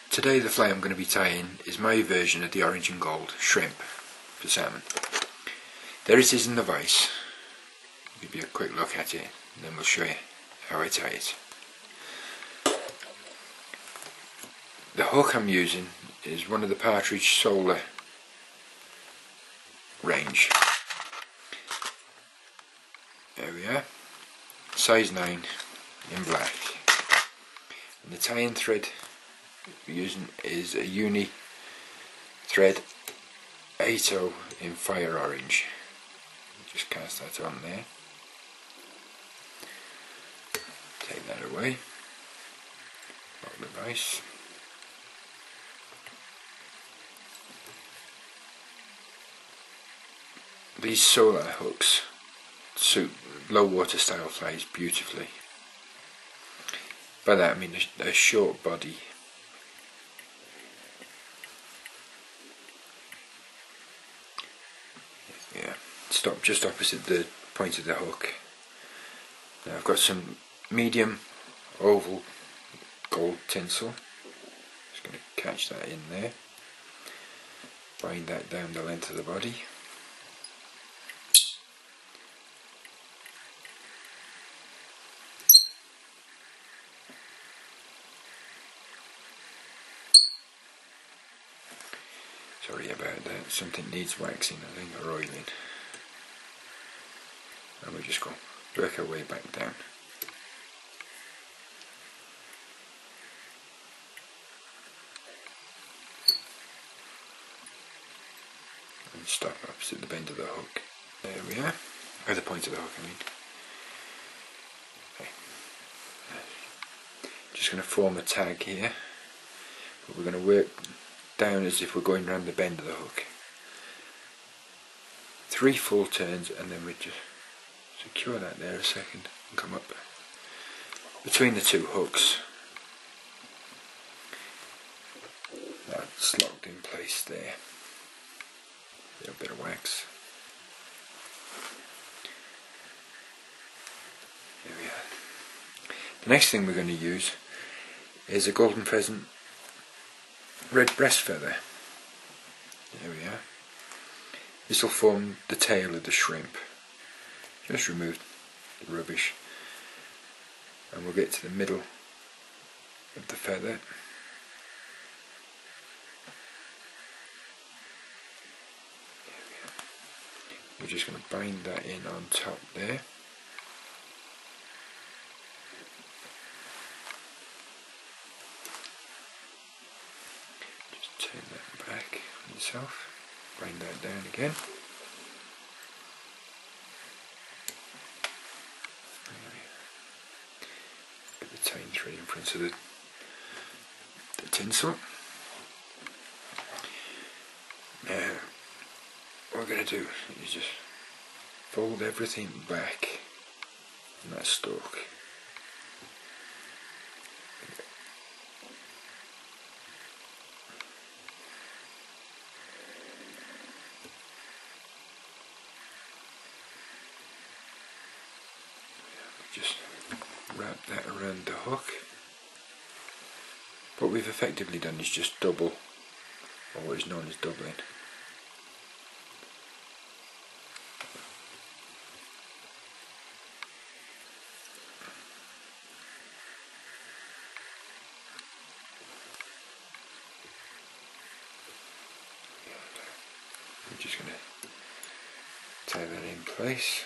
Today the fly I'm going to be tying is my version of the orange and gold shrimp for salmon. There it is in the vise. I'll give you a quick look at it and then we'll show you how I tie it. The hook I'm using is one of the Partridge Solar range. There we are, size 9 in black. And the tying thread we're using is a uni thread 80 in fire orange. Just cast that on there. Take that away. Lock the vise. These solar hooks suit low water style flies beautifully. By that I mean a short body. Yeah, stop just opposite the point of the hook. Now I've got some medium oval gold tinsel. Just going to catch that in there. Bind that down the length of the body. Sorry about that, something needs waxing I think, or oiling. And we'll just go work our way back down. And stop opposite the bend of the hook. There we are, or the point of the hook I mean. Okay. Just going to form a tag here, but we're going to work down as if we're going around the bend of the hook. 3 full turns and then we just secure that there a second and come up between the 2 hooks. That's locked in place there. A little bit of wax. Here we are. The next thing we're going to use is a golden pheasant red breast feather. There we are. This will form the tail of the shrimp. Just remove the rubbish and we'll get to the middle of the feather. There we are. We're just going to bind that in on top there. Turn that back on yourself, bind that down again. Put the tying thread in front of the tinsel. Now, what we're going to do is just fold everything back in that stalk. Just wrap that around the hook. What we've effectively done is just double, or what is known as doubling. I'm just going to tie that in place.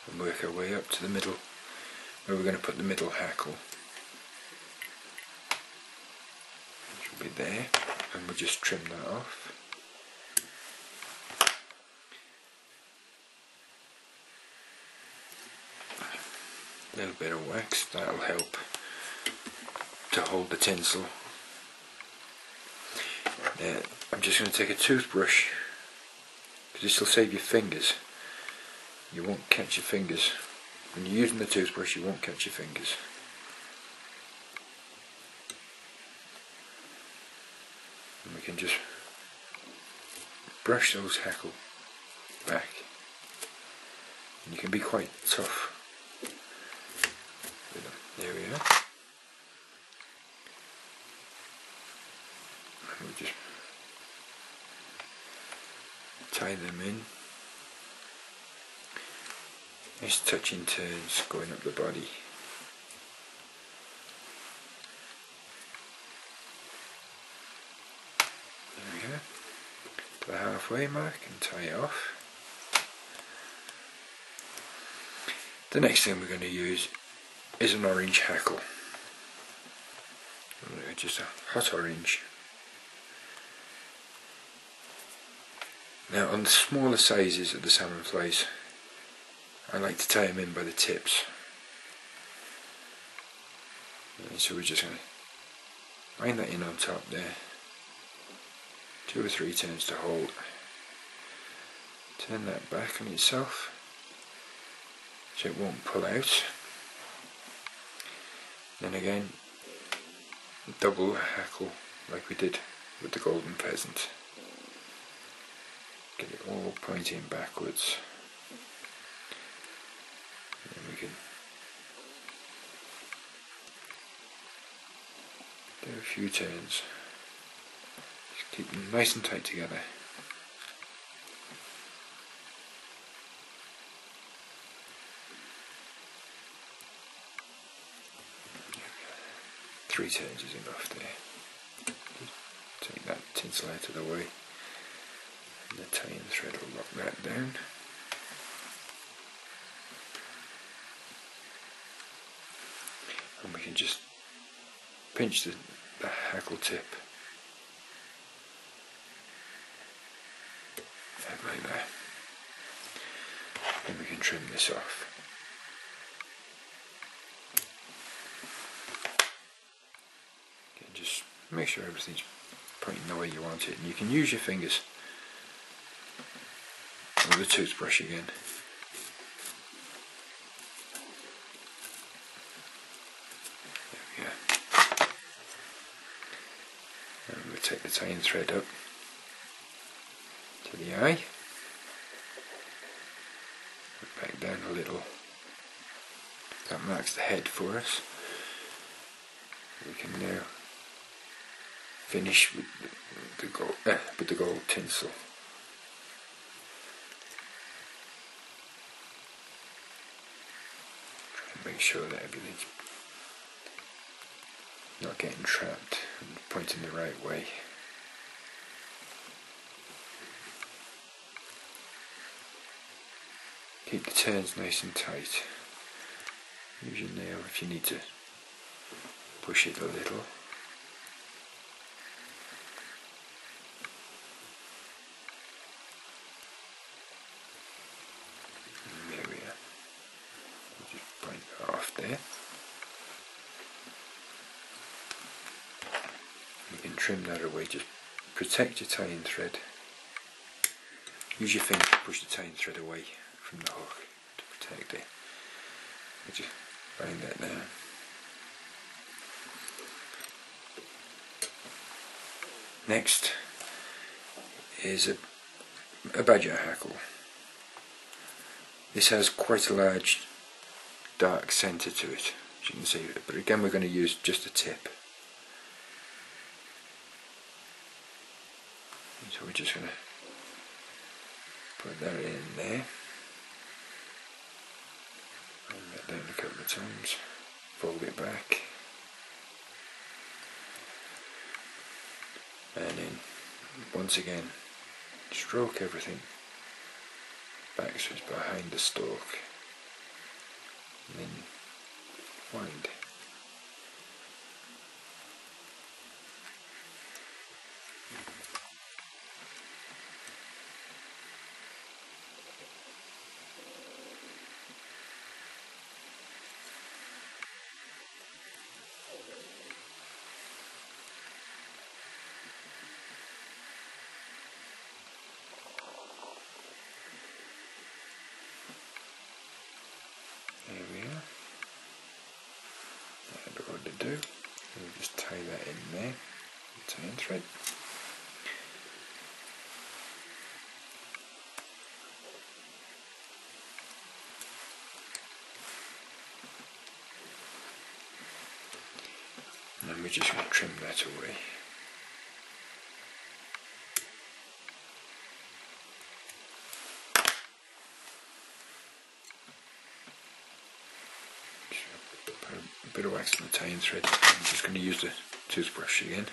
And work our way up to the middle, where we're going to put the middle hackle, which will be there, and we'll just trim that off. A little bit of wax, that'll help to hold the tinsel. Now, I'm just going to take a toothbrush, because this will save your fingers. You won't catch your fingers. When you're using the toothbrush, you won't catch your fingers. can just brush those hackle back, and you can be quite tough with them. There we are. And we'll just tie them in. Nice touching turns going up the body. There we go. To the halfway mark and tie it off. The next thing we're going to use is an orange hackle. Just a hot orange. Now on the smaller sizes of the salmon flies, I like to tie them in by the tips. And so we're just going to line that in on top there. 2 or 3 turns to hold. Turn that back on itself so it won't pull out. Then again, double hackle like we did with the golden pheasant. Get it all pointing backwards. And we can do a few turns. Just keep them nice and tight together. Three turns is enough there. Just take that tinsel out of the way, and the tying thread will lock that down. And we can just pinch the hackle tip out like that, and we can trim this off. Just make sure everything's pointing the way you want it, and you can use your fingers or the toothbrush again. There we go. And we'll take the tying thread up to the eye, back down a little. That marks the head for us. We can now finish with the gold tinsel. Try and make sure that everything's not getting trapped and pointing the right way. Keep the turns nice and tight. Use your nail if you need to push it a little. There. You can trim that away, just protect your tying thread. Use your finger to push the tying thread away from the hook to protect it. Just bind that down. Next is a badger hackle. This has quite a large dark centre to it, as you can see, but again we're going to use just a tip. So we're just going to put that in there, and that down a couple of times, fold it back, and then once again stroke everything back so it's behind the stalk. And then wind. There we are. That'll be what to do. We'll just tie that in there, tying thread. And then we're just going to trim that away. Put a bit of wax on the tying thread. I'm just going to use the toothbrush again.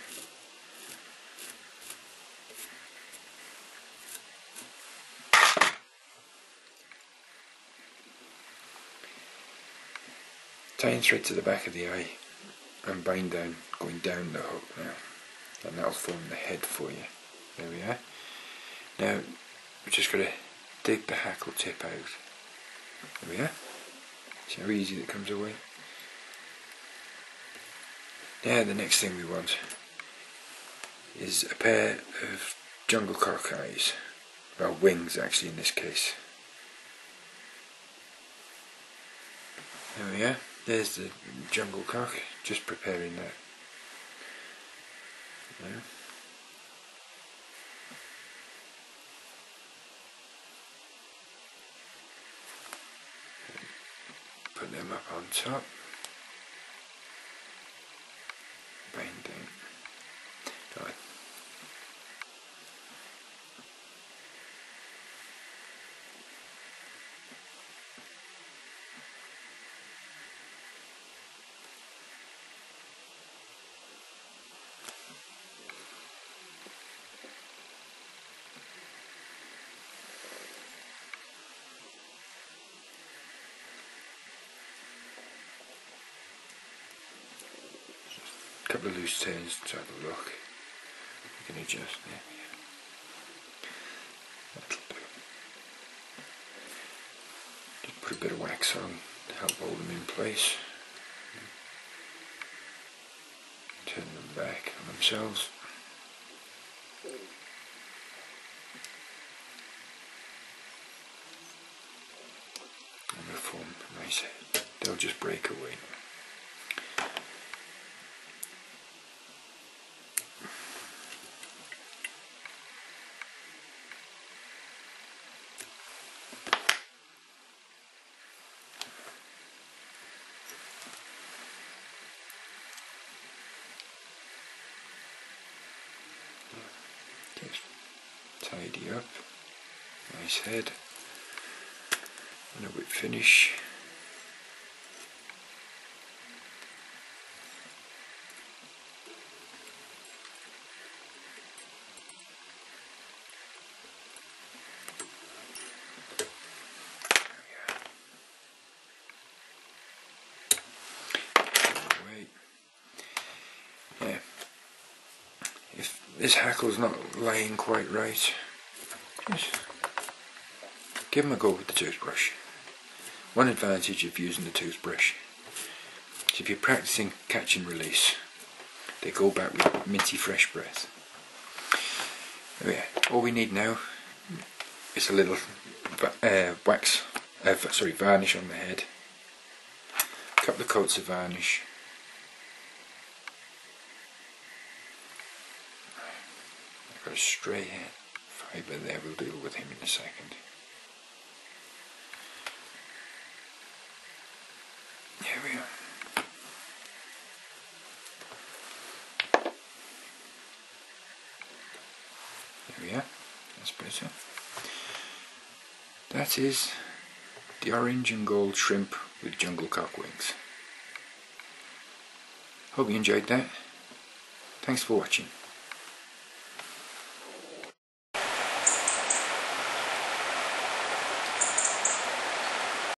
Tying thread to the back of the eye and bind down, going down the hook now, and that'll form the head for you. There we are. Now we're just going to dig the hackle tip out. There we are. See how easy that comes away. Now the next thing we want is a pair of jungle cock eyes, well, wings actually in this case. There we are. There's the jungle cock, just preparing that. There. Put them up on top. Bind down. Right. A couple of loose turns to have a look. You can adjust there. That'll do. Just put a bit of wax on to help hold them in place. Turn them back on themselves. And they'll form a nice head. They'll just break away. Just tidy up, nice head, and a whip finish. Yeah. If this hackle's not laying quite right, just give them a go with the toothbrush. One advantage of using the toothbrush is if you're practicing catch and release, they go back with minty fresh breath. All we need now is a little varnish on the head, a couple of coats of varnish. Got a stray fibre there, we'll deal with him in a second. Here we are. There we are, that's better. That is the orange and gold shrimp with jungle cock wings. Hope you enjoyed that. Thanks for watching.